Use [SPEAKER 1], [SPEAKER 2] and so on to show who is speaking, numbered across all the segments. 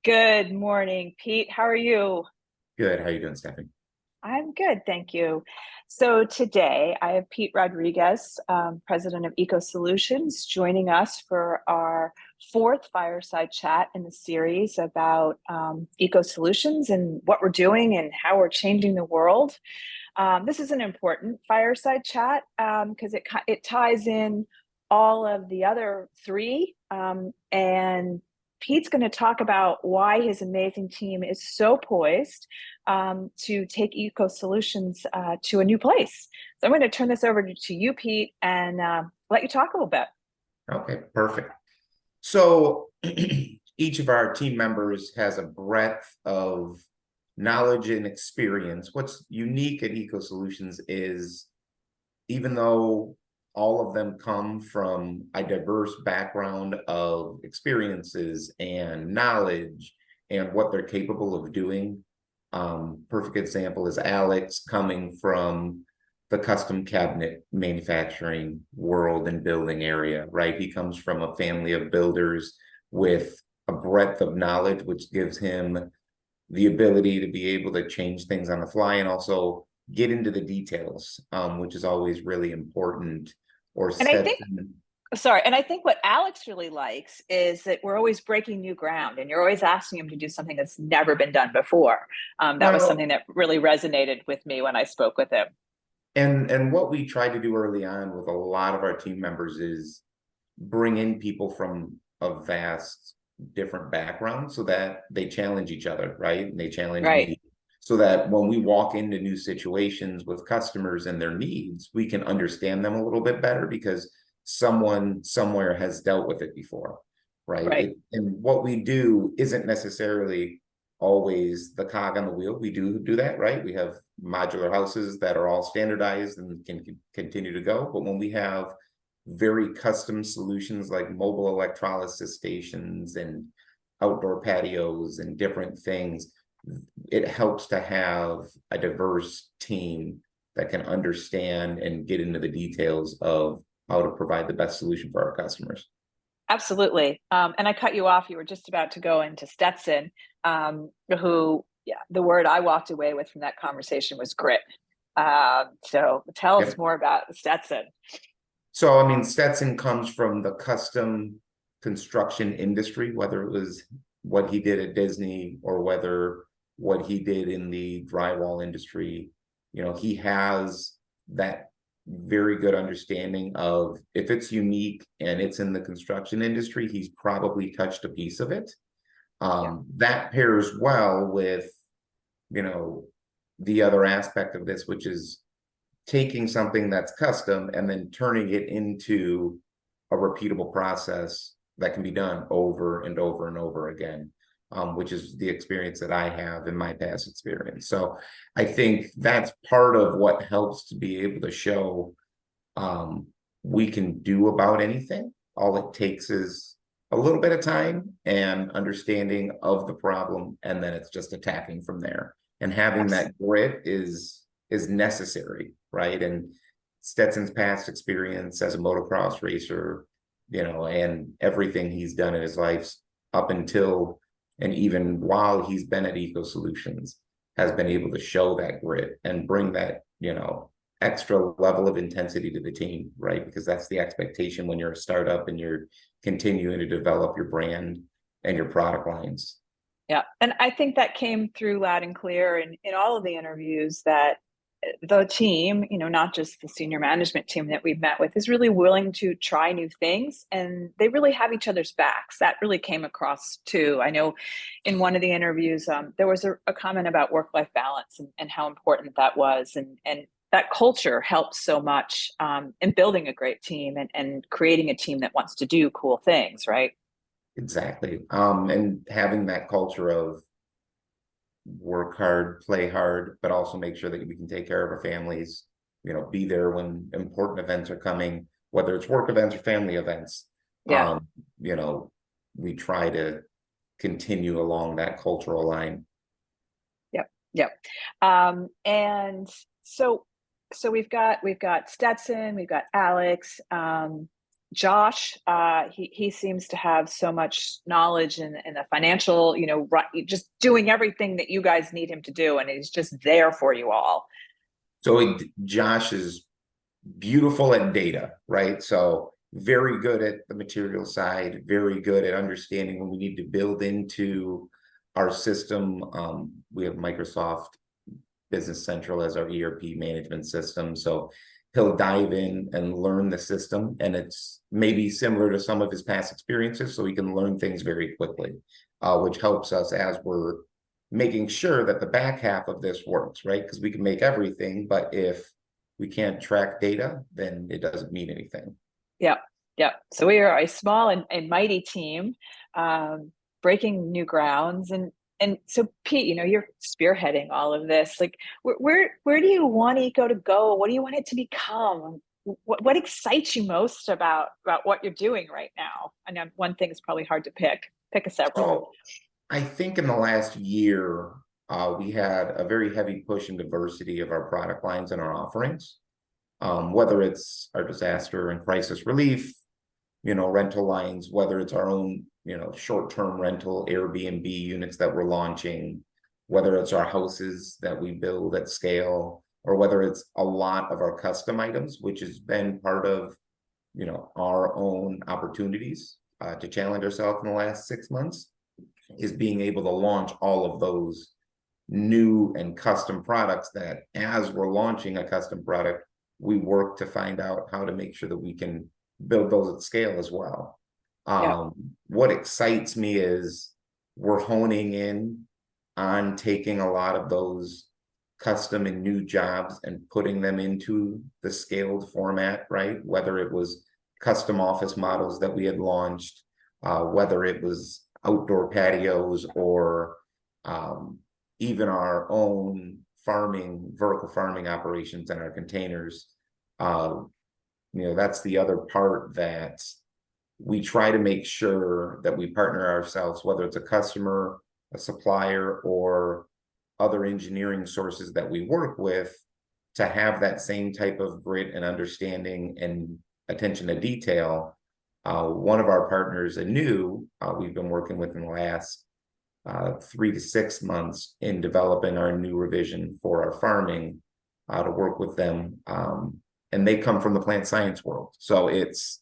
[SPEAKER 1] Good morning, Pete. How are you?
[SPEAKER 2] Good. How you doing, Stephanie?
[SPEAKER 1] I'm good, thank you. So today I have Pete Rodriguez, President of Eco Solutions, joining us for our fourth fireside chat in the series about eco solutions and what we're doing and how we're changing the world. This is an important fireside chat because it ties in all of the other three. And Pete's going to talk about why his amazing team is so poised to take Eco Solutions to a new place. So I'm going to turn this over to you, Pete, and let you talk a little bit.
[SPEAKER 2] Okay, perfect. So each of our team members has a breadth of knowledge and experience. What's unique at Eco Solutions is even though all of them come from a diverse background of experiences and knowledge and what they're capable of doing. Perfect example is Alex coming from the custom cabinet manufacturing world and building area, right? He comes from a family of builders with a breadth of knowledge, which gives him the ability to be able to change things on the fly and also get into the details, which is always really important. Or
[SPEAKER 1] And I
[SPEAKER 2] steps
[SPEAKER 1] think
[SPEAKER 2] in.
[SPEAKER 1] Sorry, and I think what Alex really likes is that we're always breaking new ground, and you're always asking him to do something that's never been done before. That was
[SPEAKER 2] Well,
[SPEAKER 1] something that really resonated with me when I spoke with him.
[SPEAKER 2] and what we tried to do early on with a lot of our team members is bring in people from a vast different background so that they challenge each other, right? And they challenge
[SPEAKER 1] Right,
[SPEAKER 2] me so that when we walk into new situations with customers and their needs, we can understand them a little bit better because someone somewhere has dealt with it before, right?
[SPEAKER 1] right.
[SPEAKER 2] And what we do isn't necessarily always the cog on the wheel. We do that, right? We have modular houses that are all standardized and can continue to go. But when we have very custom solutions like mobile electrolysis stations and outdoor patios and different things, it helps to have a diverse team that can understand and get into the details of how to provide the best solution for our customers.
[SPEAKER 1] Absolutely. And I cut you off. You were just about to go into Stetson, who, yeah, the word I walked away with from that conversation was grit. So tell us
[SPEAKER 2] Yep.
[SPEAKER 1] more about Stetson.
[SPEAKER 2] So, I mean, Stetson comes from the custom construction industry, whether it was what he did at Disney or whether what he did in the drywall industry. He has that very good understanding of if it's unique and it's in the construction industry, he's probably touched a piece of it.
[SPEAKER 1] Yeah.
[SPEAKER 2] That pairs well with, you know, the other aspect of this, which is taking something that's custom and then turning it into a repeatable process that can be done over and over and over again, which is the experience that I have in my past experience. So I think that's part of what helps to be able to show um, we can do about anything. All it takes is a little bit of time and understanding of the problem, and then it's just attacking from there. And having that grit is necessary, right? And Stetson's past experience as a motocross racer, and everything he's done in his life up until and even while he's been at Eco Solutions has been able to show that grit and bring that, extra level of intensity to the team, right? Because that's the expectation when you're a startup and you're continuing to develop your brand and your product lines.
[SPEAKER 1] Yeah. And I think that came through loud and clear in all of the interviews that the team, not just the senior management team that we've met with, is really willing to try new things and they really have each other's backs. That really came across too. I know in one of the interviews, there was a comment about work-life balance and how important that was. And that culture helps so much in building a great team and creating a team that wants to do cool things, right?
[SPEAKER 2] Exactly. And having that culture of work hard, play hard, but also make sure that we can take care of our families, be there when important events are coming, whether it's work events or family events.
[SPEAKER 1] Yeah.
[SPEAKER 2] Um, you know, we try to continue along that cultural line.
[SPEAKER 1] Yep. Yep. And so we've got Stetson, we've got Alex. Josh, he seems to have so much knowledge in the financial, just doing everything that you guys need him to do, and he's just there for you all.
[SPEAKER 2] Josh is beautiful at data, right? So very good at the material side, very good at understanding when we need to build into our system. We have Microsoft Business Central as our ERP management system. So he'll dive in and learn the system, and it's maybe similar to some of his past experiences, so he can learn things very quickly, which helps us as we're making sure that the back half of this works, right? Because we can make everything, but if we can't track data, then it doesn't mean anything.
[SPEAKER 1] Yep. Yep. So we are a small and mighty team, breaking new grounds. And so Pete, you're spearheading all of this. Like, where do you want Eco to go? What do you want it to become? What excites you most about what you're doing right now? I know one thing is probably hard to pick. Pick a several.
[SPEAKER 2] So I think in the last year, we had a very heavy push in diversity of our product lines and our offerings, whether it's our disaster and crisis relief, rental lines, whether it's our own, short-term rental Airbnb units that we're launching, whether it's our houses that we build at scale, or whether it's a lot of our custom items, which has been part of, our own opportunities to challenge ourselves in the last 6 months, is being able to launch all of those new and custom products that as we're launching a custom product, we work to find out how to make sure that we can build those at scale as well.
[SPEAKER 1] Yeah.
[SPEAKER 2] What excites me is we're honing in on taking a lot of those custom and new jobs and putting them into the scaled format, right? Whether it was custom office models that we had launched, whether it was outdoor patios, or even our own vertical farming operations and our containers. That's the other part that we try to make sure that we partner ourselves, whether it's a customer, a supplier, or other engineering sources that we work with, to have that same type of grit and understanding and attention to detail. One of our partners, we've been working with in the last 3 to 6 months in developing our new revision for our farming, to work with them. And they come from the plant science world. So it's,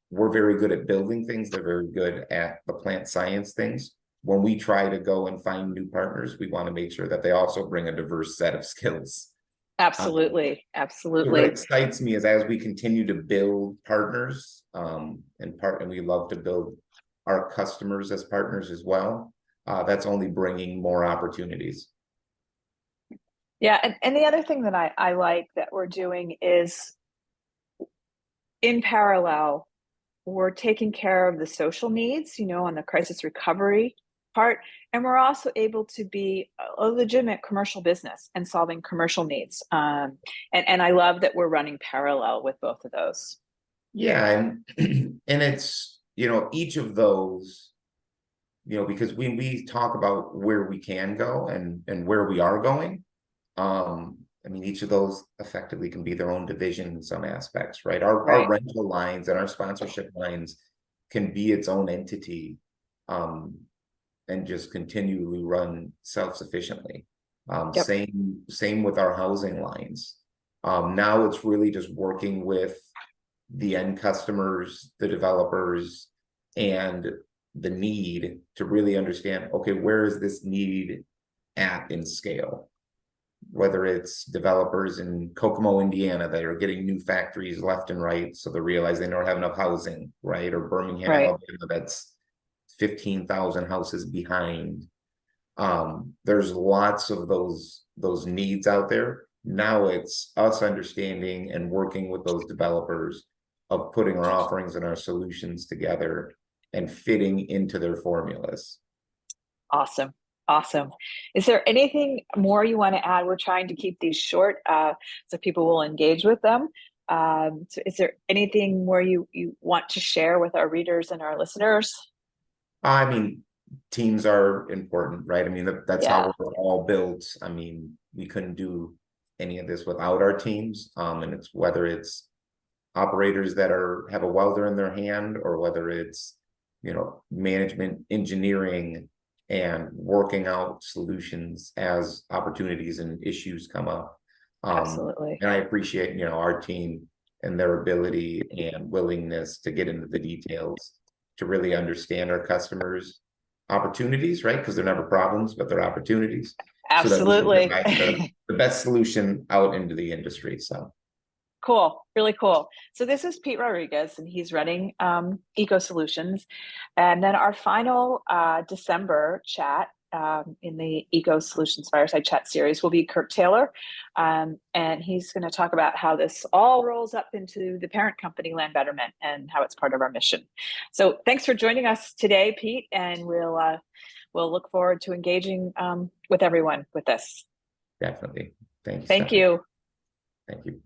[SPEAKER 2] we're very good at building things. They're very good at the plant science things. When we try to go and find new partners, we want to make sure that they also bring a diverse set of skills.
[SPEAKER 1] Absolutely.
[SPEAKER 2] What
[SPEAKER 1] Absolutely.
[SPEAKER 2] excites me is as we continue to build partners, and we love to build our customers as partners as well. That's only bringing more opportunities.
[SPEAKER 1] Yeah, and the other thing that I like that we're doing is, in parallel, we're taking care of the social needs, on the crisis recovery part, and we're also able to be a legitimate commercial business and solving commercial needs. And I love that we're running parallel with both of those.
[SPEAKER 2] Yeah, and and it's, each of those, because when we talk about where we can go and where we are going, each of those effectively can be their own division in some aspects, right? Our rental lines and our sponsorship lines can be its own entity, and just continually run self-sufficiently.
[SPEAKER 1] Yep.
[SPEAKER 2] Same with our housing lines. Now it's really just working with the end customers, the developers, and the need to really understand, okay, where is this need at in scale? Whether it's developers in Kokomo, Indiana, that are getting new factories left and right, so they realize they don't have enough housing, right? Or Birmingham, Alabama, that's 15,000 houses behind. There's lots of those needs out there. Now it's us understanding and working with those developers of putting our offerings and our solutions together and fitting into their formulas.
[SPEAKER 1] Awesome. Awesome. Is there anything more you want to add? We're trying to keep these short, so people will engage with them. So is there anything more you want to share with our readers and our listeners?
[SPEAKER 2] Teams are important, right? That's
[SPEAKER 1] Yeah.
[SPEAKER 2] how we're all built. We couldn't do any of this without our teams. And it's whether it's operators that have a welder in their hand, or whether it's, management, engineering, and working out solutions as opportunities and issues come up.
[SPEAKER 1] Absolutely.
[SPEAKER 2] And I appreciate, our team and their ability and willingness to get into the details to really understand our customers' opportunities, right? Because they're never problems, but they're opportunities. So that we can
[SPEAKER 1] Absolutely.
[SPEAKER 2] provide the best solution out into the industry. So
[SPEAKER 1] Cool, really cool. So this is Pete Rodriguez, and he's running Eco Solutions. And then our final December chat in the Eco Solutions Fireside Chat series will be Kirk Taylor. And he's going to talk about how this all rolls up into the parent company, Land Betterment, and how it's part of our mission. So thanks for joining us today, Pete, and we'll look forward to engaging with everyone with this.
[SPEAKER 2] definitely. Thank you,
[SPEAKER 1] Thank
[SPEAKER 2] Stephanie.
[SPEAKER 1] you.
[SPEAKER 2] Thank you.